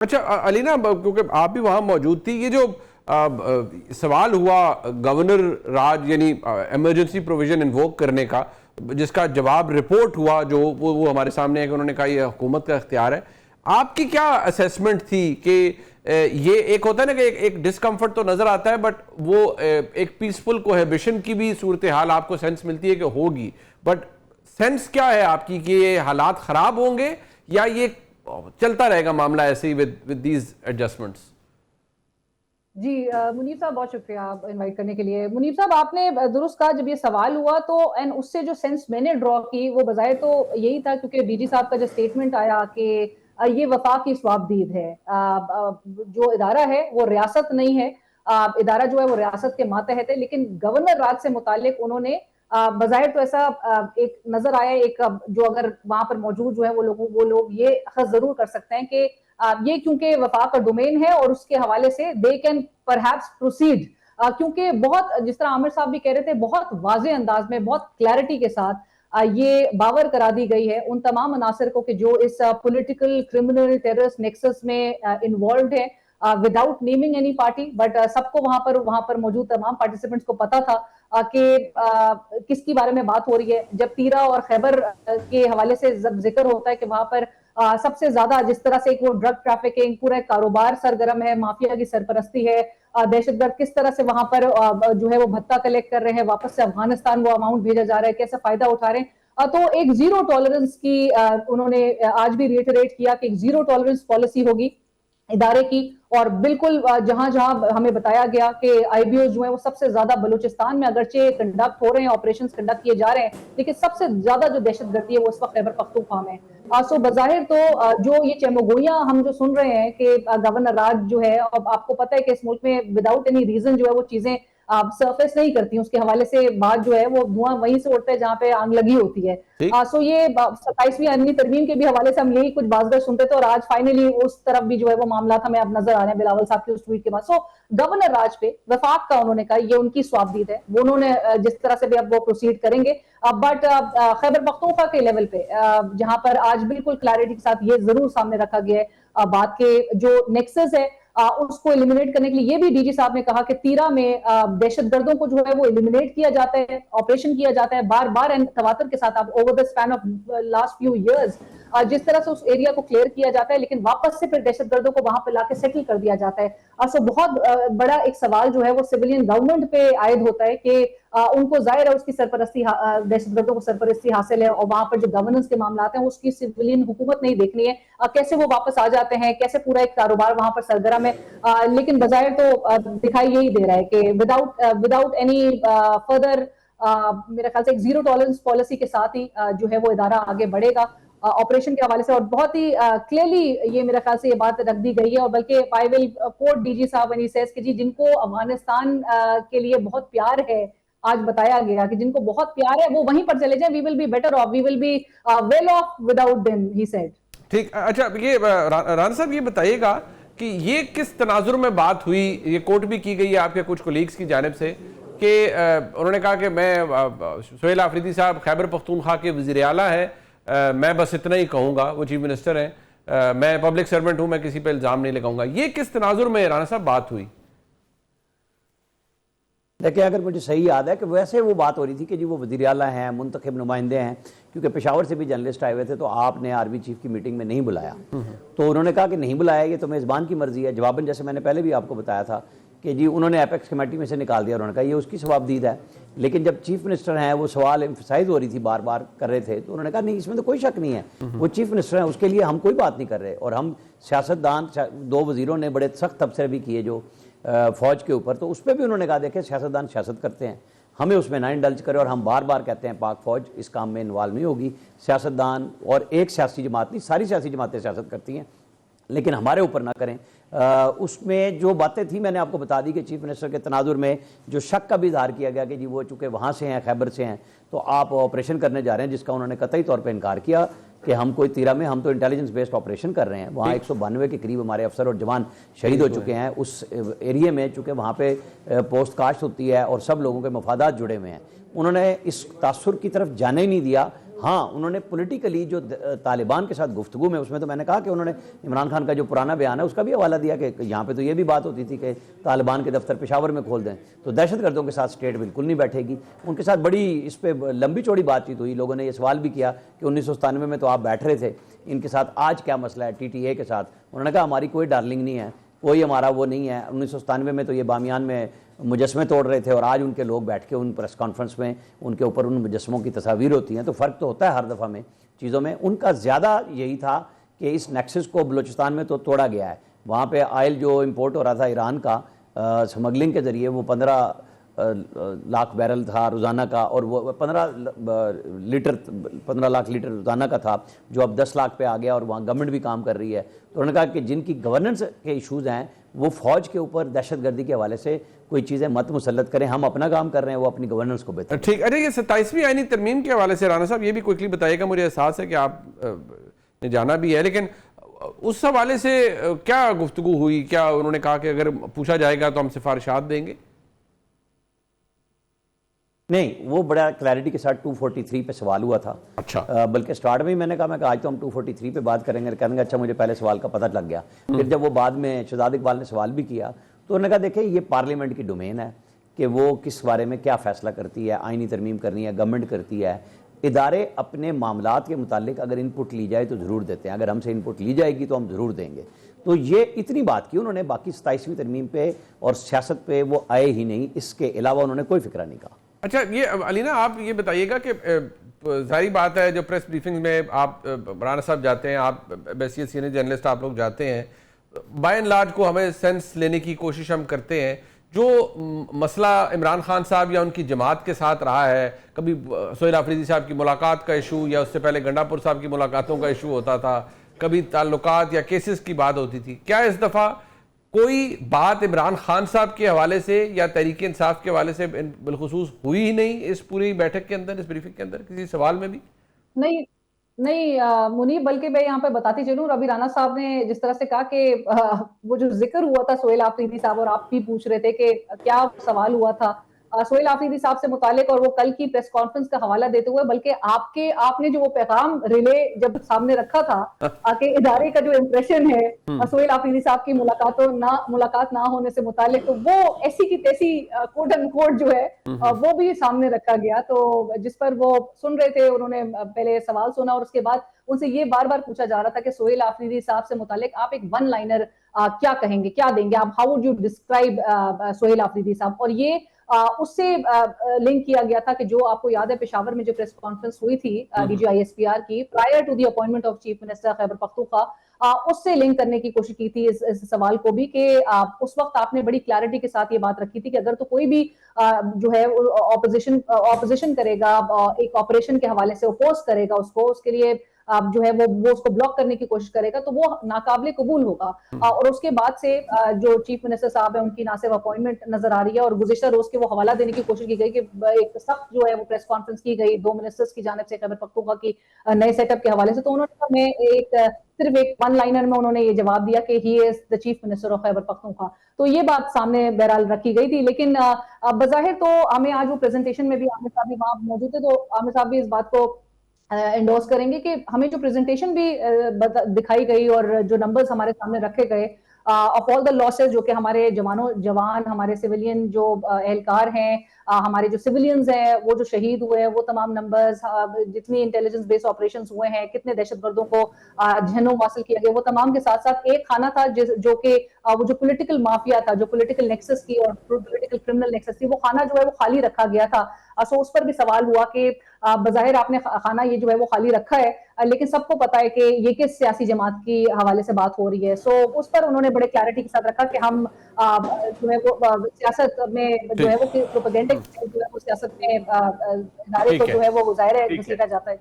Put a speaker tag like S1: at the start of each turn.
S1: اچھا علینا، کیونکہ آپ بھی وہاں موجود تھی، یہ جو سوال ہوا گورنر راج یعنی ایمرجنسی پروویژن انووک کرنے کا، جس کا جواب رپورٹ ہوا جو وہ ہمارے سامنے ہے کہ انہوں نے کہا یہ حکومت کا اختیار ہے، آپ کی کیا اسیسمنٹ تھی کہ یہ ایک ہوتا ہے نا کہ ایک ڈسکمفرٹ تو نظر آتا ہے، بٹ وہ ایک پیسفل کوہیبیشن کی بھی صورتحال آپ کو سینس ملتی ہے کہ ہوگی، بٹ سینس کیا ہے آپ کی کہ یہ حالات خراب ہوں گے یا یہ چلتا رہے گا معاملہ ایسے ہی with these adjustments؟
S2: جی منیب صاحب بہت شکریہ آپ انوائٹ کرنے کے لیے۔ منیب صاحب آپ نے درست کہا، جب یہ سوال ہوا تو اس سے جو سینس میں نے ڈرا کی وہ بظاہر تو یہی تھا، کیونکہ ڈی جی صاحب کا جو سٹیٹمنٹ آیا کہ یہ وفاق کی ثواب دید ہے، جو ادارہ ہے وہ ریاست نہیں ہے، ادارہ جو ہے وہ ریاست کے ماتحت ہے، لیکن گورنر راج سے متعلق انہوں نے بظاہر تو ایسا ایک نظر آیا، ایک جو اگر وہاں پر موجود جو ہے وہ لوگ یہ اخذ ضرور کر سکتے ہیں کہ یہ کیونکہ وفاق کا ڈومین ہے اور اس کے حوالے سے they can perhaps proceed، کیونکہ بہت جس طرح عامر صاحب بھی کہہ رہے تھے، بہت واضح انداز میں بہت کلیرٹی کے ساتھ یہ باور کرا دی گئی ہے ان تمام عناصر کو کہ جو اس پولیٹیکل کرمنل ٹیررسٹ نیکسس میں انوالوڈ ہے، without naming any party, but سب کو وہاں پر موجود تمام پارٹیسپینٹس کو پتا تھا کہ کس کی بارے میں بات ہو رہی ہے۔ جب تیرا اور خیبر کے حوالے سے ذکر ہوتا ہے کہ وہاں پر سب سے زیادہ جس طرح سے وہ ڈرگ ٹریفکنگ پورا کاروبار سرگرم ہے، مافیا کی سرپرستی ہے، دہشت گرد کس طرح سے وہاں پر جو ہے وہ بھتہ کلیکٹ کر رہے ہیں، واپس سے افغانستان وہ اماؤنٹ بھیجا جا رہا ہے، کیسے فائدہ اٹھا رہے ہیں، تو ایک زیرو ٹالرنس کی انہوں نے آج بھی ریٹریٹ کیا کہ ایک زیرو ٹالرنس پالیسی ہوگی ادارے کی، اور بالکل جہاں ہمیں بتایا گیا کہ آئی بی اوز جو ہیں وہ سب سے زیادہ بلوچستان میں اگرچہ کنڈکٹ ہو رہے ہیں، آپریشنز کنڈکٹ کیے جا رہے ہیں، لیکن سب سے زیادہ جو دہشت گردی ہے وہ اس وقت خیبر پختونخوا میں ہے۔ سو بظاہر تو جو یہ چیموگوئیاں ہم جو سن رہے ہیں کہ گورنر راج جو ہے، اب آپ کو پتہ ہے کہ اس ملک میں وداؤٹ اینی ریزن جو ہے وہ چیزیں سرفیس نہیں کرتی، اس کے حوالے سے بات جو ہے وہ دھواں وہیں سے اڑتا ہے جہاں پہ آگ لگی ہوتی ہے۔ سو یہ 27ویں آئینی ترمیم کے بھی حوالے سے ہم یہی کچھ بازگر سنتے تھے، اور آج فائنلی اس طرف بھی جو ہے وہ معاملات ہمیں اب نظر آ رہے ہیں بلاول صاحب کی اس ٹویٹ کے بعد۔ سو گورنر راج پہ وفاق کا انہوں نے کہا یہ ان کی ثوابدید ہے، وہ انہوں نے جس طرح سے بھی اب وہ پروسیڈ کریں گے، بٹ خیبر پختونخوا کے لیول پہ جہاں پر آج بالکل کلیئرٹی کے ساتھ یہ ضرور سامنے رکھا گیا ہے بات کے جو نیکسس ہے اس کو ایلیمینیٹ کرنے کے لیے، یہ بھی ڈی جی صاحب نے کہا کہ تیرا میں دہشت گردوں کو جو ہے وہ ایلیمینیٹ کیا جاتا ہے، آپریشن کیا جاتا ہے بار بار تواتر کے ساتھ، اب over the span of last few years جس طرح سے اس ایریا کو کلیئر کیا جاتا ہے، لیکن واپس سے پھر دہشت گردوں کو وہاں پہ لا کے سیٹل کر دیا جاتا ہے۔ سو بہت بڑا ایک سوال جو ہے وہ سویلین گورنمنٹ پہ عائد ہوتا ہے کہ ان کو ظاہر ہے اس کی سرپرستی، دہشت گردوں کو سرپرستی حاصل ہے، اور وہاں پر جو گورننس کے معاملات ہیں اس کی سویلین حکومت نہیں دیکھنی ہے، کیسے وہ واپس آ جاتے ہیں، کیسے پورا ایک کاروبار وہاں پر سرگرم ہے، لیکن بظاہر تو دکھائی یہی دے رہا ہے کہ وداؤٹ اینی فردر میرے خیال سے ایک زیرو ٹالرنس پالیسی کے ساتھ ہی جو ہے وہ ادارہ آگے بڑھے گا آپریشن کے حوالے سے، اور بہت ہی کلیئرلی یہ میرے خیال سے یہ بات رکھ دی گئی ہے، اور بلکہ I will quote D G صاحب when he says کہ جن کو افغانستان کے لیے بہت پیار ہے، آج بتایا گیا کہ جن کو بہت پیار ہے وہ وہیں پر چلے جائیں، we will be better off, we will be well off without them, he said۔
S1: ٹھیک، اچھا یہ رانا صاحب یہ بتائیے گا کہ یہ کس تناظر میں بات ہوئی، یہ کوٹ بھی کی گئی ہے آپ کے کچھ کولیگز کی جانب سے کہ انہوں نے کہا کہ میں سہیل آفریدی صاحب خیبر پختونخوا کے وزیر اعلیٰ ہیں، میں بس اتنا ہی کہوں گا، وہ چیف منسٹر ہیں، میں پبلک سرونٹ ہوں، میں کسی پہ الزام نہیں لگاؤں گا، یہ کس تناظر میں رانا صاحب بات ہوئی؟
S3: دیکھیں اگر مجھے صحیح یاد ہے کہ ویسے وہ بات ہو رہی تھی کہ جی وہ وزیر اعلیٰ ہیں، منتخب نمائندے ہیں، کیونکہ پشاور سے بھی جرنلسٹ آئے ہوئے تھے، تو آپ نے آرمی چیف کی میٹنگ میں نہیں بلایا، تو انہوں نے کہا کہ نہیں بلایا، یہ تو میزبان کی مرضی ہے، جواباً جیسے میں نے پہلے بھی آپ کو بتایا تھا کہ جی انہوں نے ایپیکس کمیٹی میں سے نکال دیا، انہوں نے کہا یہ اس کی ثوابدید ہے، لیکن جب چیف منسٹر ہیں وہ سوال ایمفسائز ہو رہی تھی بار بار کر رہے تھے، تو انہوں نے کہا نہیں اس میں تو کوئی شک نہیں ہے، وہ چیف منسٹر ہیں، اس کے لیے ہم کوئی بات نہیں کر رہے، اور ہم سیاستدان دو وزیروں نے بڑے سخت تبصرے بھی کیے جو فوج کے اوپر، تو اس پہ بھی انہوں نے کہا دیکھیں سیاستدان سیاست کرتے ہیں، ہمیں اس میں نہ انڈلج کرے، اور ہم بار بار کہتے ہیں پاک فوج اس کام میں انوالو نہیں ہوگی، سیاستدان اور ایک سیاسی جماعت نہیں ساری سیاسی جماعتیں سیاست کرتی ہیں، لیکن ہمارے اوپر نہ کریں۔ اس میں جو باتیں تھیں میں نے آپ کو بتا دی کہ چیف منسٹر کے تناظر میں جو شک کا بھی اظہار کیا گیا کہ جی وہ چونکہ وہاں سے ہیں، خیبر سے ہیں، تو آپ آپریشن کرنے جا رہے ہیں، جس کا انہوں نے قطعی طور پہ انکار کیا کہ ہم کوئی تیرا میں، ہم تو انٹیلیجنس بیسڈ آپریشن کر رہے ہیں، وہاں 192 کے قریب ہمارے افسر اور جوان شہید ہو چکے ہیں اس ایریے میں، چونکہ وہاں پہ پوسٹ کاشت ہوتی ہے اور سب لوگوں کے مفادات جڑے ہوئے ہیں، انہوں نے اس تاثر کی طرف جانے ہی نہیں دیا، ہاں انہوں نے پولیٹیکلی جو طالبان کے ساتھ گفتگو میں، اس میں تو میں نے کہا کہ انہوں نے عمران خان کا جو پرانا بیان ہے اس کا بھی حوالہ دیا کہ یہاں پہ تو یہ بھی بات ہوتی تھی کہ طالبان کے دفتر پشاور میں کھول دیں، تو دہشت گردوں کے ساتھ اسٹیٹ بالکل نہیں بیٹھے گی۔ ان کے ساتھ بڑی اس پہ لمبی چوڑی بات چیت ہوئی، لوگوں نے یہ سوال بھی کیا کہ 1997 میں تو آپ بیٹھ رہے تھے، ان کے ساتھ آج کیا مسئلہ ہے TTA کے ساتھ؟ انہوں نے کہا ہماری کوئی ڈارلنگ نہیں ہے، کوئی ہمارا وہ نہیں ہے، 1997 میں تو یہ بامیان میں مجسمے توڑ رہے تھے اور آج ان کے لوگ بیٹھ کے ان پریس کانفرنس میں ان کے اوپر ان مجسموں کی تصاویر ہوتی ہیں، تو فرق تو ہوتا ہے ہر دفعہ میں چیزوں میں۔ ان کا زیادہ یہی تھا کہ اس نیکسس کو بلوچستان میں تو توڑا گیا ہے، وہاں پہ آئل جو امپورٹ ہو رہا تھا ایران کا سمگلنگ کے ذریعے، وہ 15 لاکھ بیرل تھا روزانہ کا، اور وہ 15 لاکھ لیٹر روزانہ کا تھا، جو اب 10 لاکھ پہ آ گیا، اور وہاں گورنمنٹ بھی کام کر رہی ہے۔ تو انہوں نے کہا کہ جن کی گورننس کے ایشوز ہیں وہ فوج کے اوپر دہشت گردی کے حوالے سے کوئی چیزیں مت مسلط کریں، ہم اپنا کام کر رہے ہیں، وہ اپنی گورننس کو بہتر۔
S1: ٹھیک، اچھا یہ 27ویں آئینی ترمیم کے حوالے سے رانا صاحب یہ بھی کوئکلی بتائیے گا، مجھے احساس ہے کہ آپ نے جانا بھی ہے، لیکن اس حوالے سے کیا گفتگو ہوئی؟ کیا انہوں نے کہا کہ اگر پوچھا جائے گا تو ہم سفارشات دیں گے؟
S3: نہیں، وہ بڑا کلیئرٹی کے ساتھ 243 پہ سوال ہوا تھا۔
S1: اچھا،
S3: بلکہ سٹارٹ میں نے کہا آج تو ہم 243 پہ بات کریں گے، کہنے گا اچھا مجھے پہلے سوال کا پتہ لگ گیا۔ پھر جب وہ بعد میں شہزاد اقبال نے سوال بھی کیا تو انہوں نے کہا دیکھیں یہ پارلیمنٹ کی ڈومین ہے کہ وہ کس بارے میں کیا فیصلہ کرتی ہے، آئینی ترمیم کرنی ہے، گورنمنٹ کرتی ہے، ادارے اپنے معاملات کے متعلق اگر ان پٹ لی جائے تو ضرور دیتے ہیں، اگر ہم سے ان پٹ لی جائے گی تو ہم ضرور دیں گے۔ تو یہ اتنی بات کی انہوں نے، باقی 27ویں ترمیم پہ اور سیاست پہ وہ آئے ہی نہیں، اس کے علاوہ انہوں نے کوئی فکرہ نہیں کہا۔
S1: اچھا یہ علینا آپ یہ بتائیے گا کہ ظاہری بات ہے جو پریس بریفنگ میں آپ رانا صاحب جاتے ہیں، آپ بیسیے سینئر جرنلسٹ آپ لوگ جاتے ہیں، بائی اینڈ لارج کو ہمیں سینس لینے کی کوشش ہم کرتے ہیں، جو مسئلہ عمران خان صاحب یا ان کی جماعت کے ساتھ رہا ہے، کبھی سہیل آفریدی صاحب کی ملاقات کا ایشو یا اس سے پہلے گنڈا پور صاحب کی ملاقاتوں کا ایشو ہوتا تھا، کبھی تعلقات یا کیسز کی بات ہوتی تھی، کیا اس دفعہ کوئی بات عمران خان صاحب کے حوالے سے یا تحریک انصاف کے حوالے سے بالخصوص ہوئی ہی نہیں اس پوری بیٹھک کے اندر، اس بریفنگ کے اندر، کسی سوال میں بھی؟
S2: نہیں منیب، بلکہ میں یہاں پہ بتاتی چلوں، ابھی رانا صاحب نے جس طرح سے کہا کہ وہ جو ذکر ہوا تھا سہیل آفریدی صاحب، اور آپ بھی پوچھ رہے تھے کہ کیا سوال ہوا تھا سہیل آفریدی صاحب سے متعلق، اور وہ کل کی پریس کانفرنس کا حوالہ دیتے ہوئے، بلکہ آپ نے جو وہ پیغام ریلے جب سامنے رکھا تھا کہ ادارے کا جو امپریشن ہے سہیل آفریدی صاحب کی ملاقات نہ ہونے سے متعلق، تو وہ ایسی کی تیسی کوٹ اینڈ کوٹ جو ہے وہ بھی سامنے رکھا گیا، تو جس پر وہ سن رہے تھے، انہوں نے پہلے سوال سنا اور اس کے بعد ان سے یہ بار بار پوچھا جا رہا تھا کہ سہیل آفریدی صاحب سے متعلق آپ ایک ون لائنر کیا کہیں گے، کیا دیں گے آپ، how would you describe Sohail Afridi صاحب، اور یہ اس سے لنک کیا گیا تھا کہ جو آپ کو یاد ہے پشاور میں جو پریس کانفرنس ہوئی تھی DGISPR کی prior to the appointment of chief minister Khyber Pakhtunkhwa, اس سے لنک کرنے کی کوشش کی تھی اس سوال کو بھی، کہ اس وقت آپ نے بڑی کلیئرٹی کے ساتھ یہ بات رکھی تھی کہ اگر تو کوئی بھی جو ہے اپوزیشن کرے گا، ایک آپریشن کے حوالے سے اپوز کرے گا اس کو، اس کے لیے جو ہے وہ اس کو بلاک کرنے کی کوشش کرے گا، تو وہ ناقابل قبول ہوگا۔ اور اس کے بعد سے جو چیف منسٹر صاحب ہیں ان کی نہ صرف اپوائنٹمنٹ نظر آ رہی ہے، اور گزشتہ روز کے وہ حوالہ دینے کی کوشش کی گئی کہ ایک سخت جو ہے وہ پریس کانفرنس کی گئی 2 منسٹرز کی جانب سے خیبر پختونخوا کی نئے سیٹ اپ کے حوالے سے، تو انہوں نے صرف ایک ون لائنر میں انہوں نے یہ جواب دیا کہ ہی از دا chief minister of Khyber Pakhtunkhwa, تو یہ بات سامنے بہرحال رکھی گئی تھی۔ لیکن بظاہر تو ہمیں آج وہ پریزنٹیشن میں بھی عامر صاحب بھی وہاں موجود تھے، تو عامر صاحب بھی اس بات کو انڈورس کریں گے کہ ہمیں جو پریزنٹیشن بھی دکھائی گئی اور جو نمبرز ہمارے سامنے رکھے گئے آف آل دا لاسز جو کہ ہمارے جوان ہمارے سویلین جو اہلکار ہیں، ہمارے جو سویلینز ہیں وہ جو شہید ہوئے ہیں، وہ تمام نمبرز، جتنی انٹیلیجنس بیس آپریشنز ہوئے ہیں، کتنے دہشت گردوں کو جہنم حاصل کیا گیا، وہ تمام کے ساتھ ساتھ ایک خانہ تھا جو کہ وہ جو پولیٹیکل مافیا تھا، جو پولیٹیکل نیکسس کی اور پولیٹیکل کرمنل نیکسس تھی، وہ خانہ جو ہے وہ خالی رکھا گیا تھا۔ سو اس پر بھی سوال ہوا کہ بظاہر آپ نے خانہ یہ جو ہے وہ خالی رکھا ہے، لیکن سب کو پتا ہے کہ یہ کس سیاسی جماعت کی حوالے سے بات ہو رہی ہے، سو اس پر انہوں نے بڑے کلیئرٹی کے ساتھ رکھا کہ ہم جو ہے وہ سیاست میں جو ہے وہ پروپیگنڈا جو ہے وہ سیاست میں ادارے کو جو ہے وہ ظاہر ہے گھسیٹا جاتا ہے۔